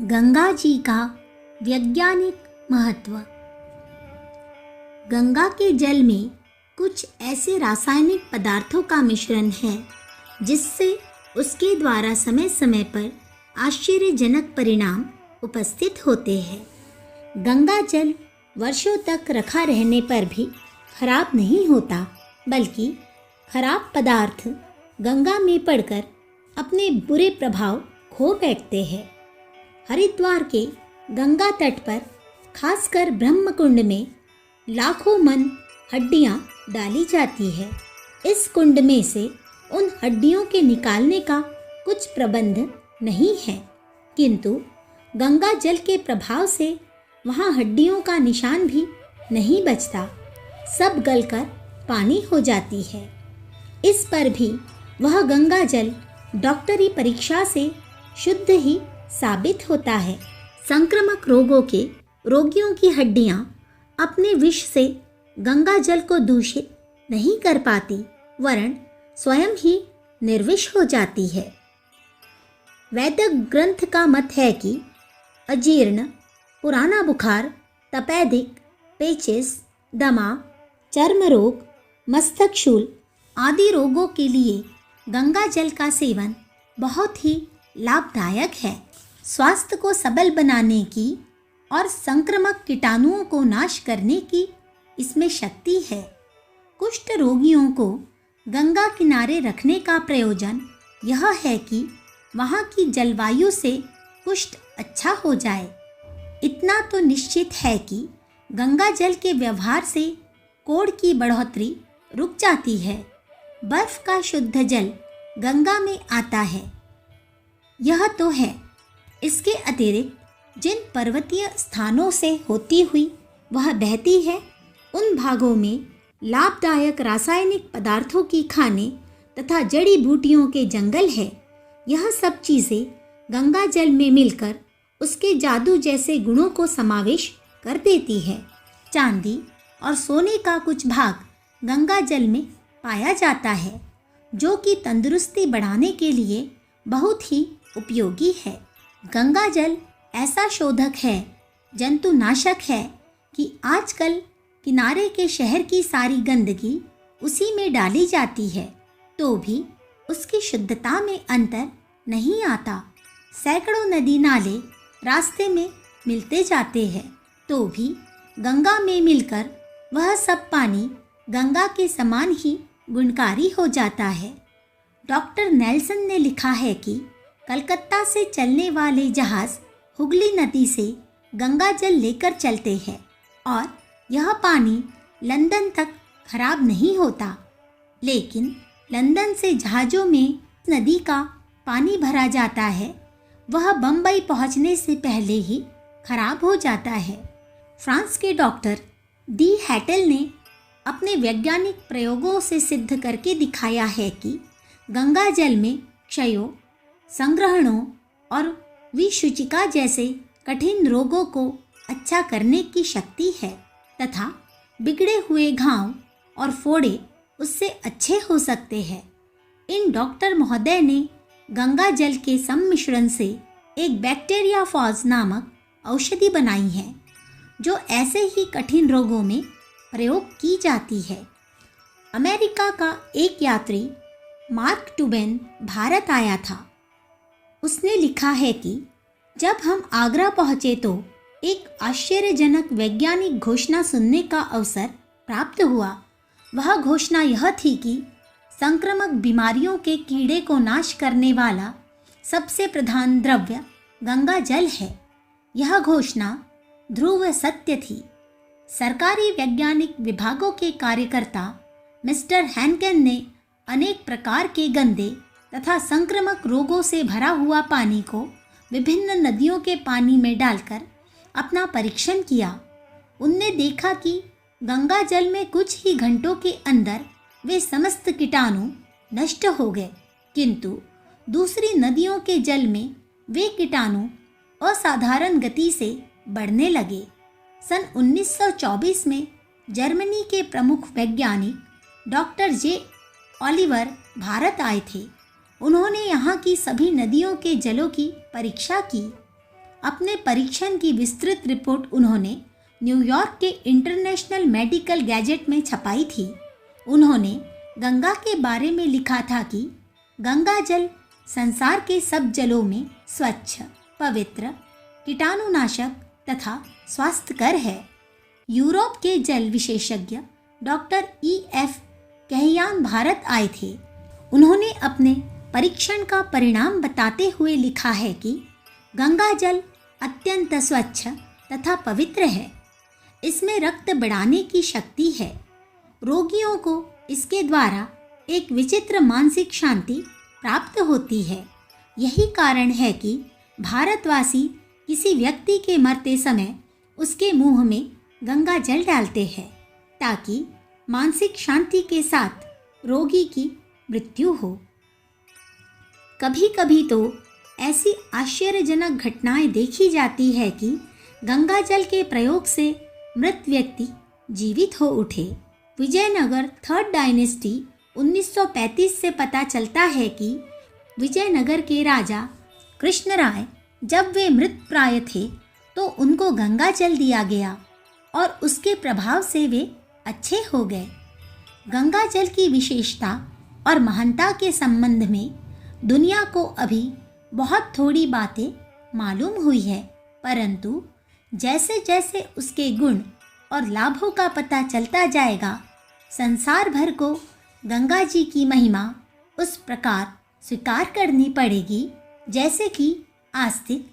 गंगा जी का वैज्ञानिक महत्व। गंगा के जल में कुछ ऐसे रासायनिक पदार्थों का मिश्रण है जिससे उसके द्वारा समय समय पर आश्चर्यजनक परिणाम उपस्थित होते हैं। गंगा जल वर्षों तक रखा रहने पर भी खराब नहीं होता, बल्कि खराब पदार्थ गंगा में पड़कर अपने बुरे प्रभाव खो बैठते हैं। हरिद्वार के गंगा तट पर खासकर ब्रह्मकुंड में लाखों मन हड्डियां डाली जाती है। इस कुंड में से उन हड्डियों के निकालने का कुछ प्रबंध नहीं है, किंतु गंगा जल के प्रभाव से वहाँ हड्डियों का निशान भी नहीं बचता, सब गलकर पानी हो जाती है। इस पर भी वह गंगा जल डॉक्टरी परीक्षा से शुद्ध ही साबित होता है। संक्रामक रोगों के रोगियों की हड्डियां अपने विष से गंगा जल को दूषित नहीं कर पाती, वरन स्वयं ही निर्विष हो जाती है। वैदिक ग्रंथ का मत है कि अजीर्ण, पुराना बुखार, तपेदिक, पेचिस, दमा, चर्म रोग, मस्तकशूल आदि रोगों के लिए गंगा जल का सेवन बहुत ही लाभदायक है। स्वास्थ्य को सबल बनाने की और संक्रामक कीटाणुओं को नाश करने की इसमें शक्ति है। कुष्ठ रोगियों को गंगा किनारे रखने का प्रयोजन यह है कि वहाँ की जलवायु से कुष्ठ अच्छा हो जाए। इतना तो निश्चित है कि गंगा जल के व्यवहार से कोढ़ की बढ़ोतरी रुक जाती है। बर्फ का शुद्ध जल गंगा में आता है, यह तो है। इसके अतिरिक्त जिन पर्वतीय स्थानों से होती हुई वह बहती है, उन भागों में लाभदायक रासायनिक पदार्थों की खाने तथा जड़ी बूटियों के जंगल है। यह सब चीज़ें गंगा जल में मिलकर उसके जादू जैसे गुणों को समावेश कर देती है। चांदी और सोने का कुछ भाग गंगा जल में पाया जाता है, जो कि तंदुरुस्ती बढ़ाने के लिए बहुत ही उपयोगी है। गंगा जल ऐसा शोधक है, जंतुनाशक है कि आजकल किनारे के शहर की सारी गंदगी उसी में डाली जाती है, तो भी उसकी शुद्धता में अंतर नहीं आता। सैकड़ों नदी नाले रास्ते में मिलते जाते हैं, तो भी गंगा में मिलकर वह सब पानी गंगा के समान ही गुणकारी हो जाता है। डॉक्टर नेल्सन ने लिखा है कि कलकत्ता से चलने वाले जहाज हुगली नदी से गंगा जल लेकर चलते हैं और यह पानी लंदन तक खराब नहीं होता, लेकिन लंदन से जहाज़ों में नदी का पानी भरा जाता है, वह बम्बई पहुंचने से पहले ही खराब हो जाता है। फ्रांस के डॉक्टर डी हैटल ने अपने वैज्ञानिक प्रयोगों से सिद्ध करके दिखाया है कि गंगा जल में क्षयों, संग्रहणों और विसूचिका जैसे कठिन रोगों को अच्छा करने की शक्ति है तथा बिगड़े हुए घाव और फोड़े उससे अच्छे हो सकते हैं। इन डॉक्टर महोदय ने गंगा जल के सम्मिश्रण से एक बैक्टीरिया फॉज नामक औषधि बनाई है, जो ऐसे ही कठिन रोगों में प्रयोग की जाती है। अमेरिका का एक यात्री मार्क ट्वेन भारत आया था। उसने लिखा है कि जब हम आगरा पहुँचे तो एक आश्चर्यजनक वैज्ञानिक घोषणा सुनने का अवसर प्राप्त हुआ। वह घोषणा यह थी कि संक्रामक बीमारियों के कीड़े को नाश करने वाला सबसे प्रधान द्रव्य गंगा जल है। यह घोषणा ध्रुव सत्य थी। सरकारी वैज्ञानिक विभागों के कार्यकर्ता मिस्टर हैनकेन ने अनेक प्रकार के गंदे तथा संक्रामक रोगों से भरा हुआ पानी को विभिन्न नदियों के पानी में डालकर अपना परीक्षण किया। उनने देखा कि गंगा जल में कुछ ही घंटों के अंदर वे समस्त कीटाणु नष्ट हो गए, किंतु दूसरी नदियों के जल में वे कीटाणु असाधारण गति से बढ़ने लगे। सन 1924 में जर्मनी के प्रमुख वैज्ञानिक डॉक्टर जे ओलिवर भारत आए थे। उन्होंने यहाँ की सभी नदियों के जलों की परीक्षा की। अपने परीक्षण की विस्तृत रिपोर्ट उन्होंने न्यूयॉर्क के इंटरनेशनल मेडिकल गैजेट में छपाई थी। उन्होंने गंगा के बारे में लिखा था कि गंगा जल संसार के सब जलों में स्वच्छ, पवित्र, कीटाणुनाशक तथा स्वास्थ्यकर है। यूरोप के जल विशेषज्ञ डॉक्टर E.F. कहयान भारत आए थे। उन्होंने अपने परीक्षण का परिणाम बताते हुए लिखा है कि गंगा जल अत्यंत स्वच्छ तथा पवित्र है। इसमें रक्त बढ़ाने की शक्ति है। रोगियों को इसके द्वारा एक विचित्र मानसिक शांति प्राप्त होती है। यही कारण है कि भारतवासी किसी व्यक्ति के मरते समय उसके मुंह में गंगा जल डालते हैं ताकि मानसिक शांति के साथ रोगी की मृत्यु हो। कभी कभी तो ऐसी आश्चर्यजनक घटनाएं देखी जाती है कि गंगा जल के प्रयोग से मृत व्यक्ति जीवित हो उठे। विजयनगर थर्ड डायनेस्टी 1935 से पता चलता है कि विजयनगर के राजा कृष्णराय जब वे मृत प्राय थे तो उनको गंगा जल दिया गया और उसके प्रभाव से वे अच्छे हो गए। गंगा जल की विशेषता और महानता के संबंध में दुनिया को अभी बहुत थोड़ी बातें मालूम हुई है, परंतु जैसे जैसे उसके गुण और लाभों का पता चलता जाएगा, संसार भर को गंगा जी की महिमा उस प्रकार स्वीकार करनी पड़ेगी जैसे कि आस्तिक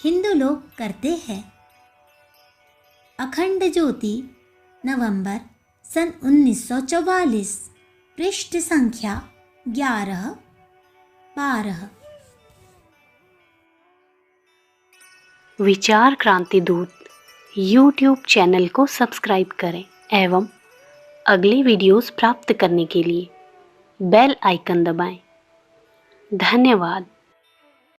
हिंदू लोग करते हैं। अखंड ज्योति, नवंबर सन 1944, पृष्ठ संख्या 11-12। विचार क्रांति दूत यूट्यूब चैनल को सब्सक्राइब करें एवं अगले वीडियोस प्राप्त करने के लिए बेल आइकन दबाएं। धन्यवाद।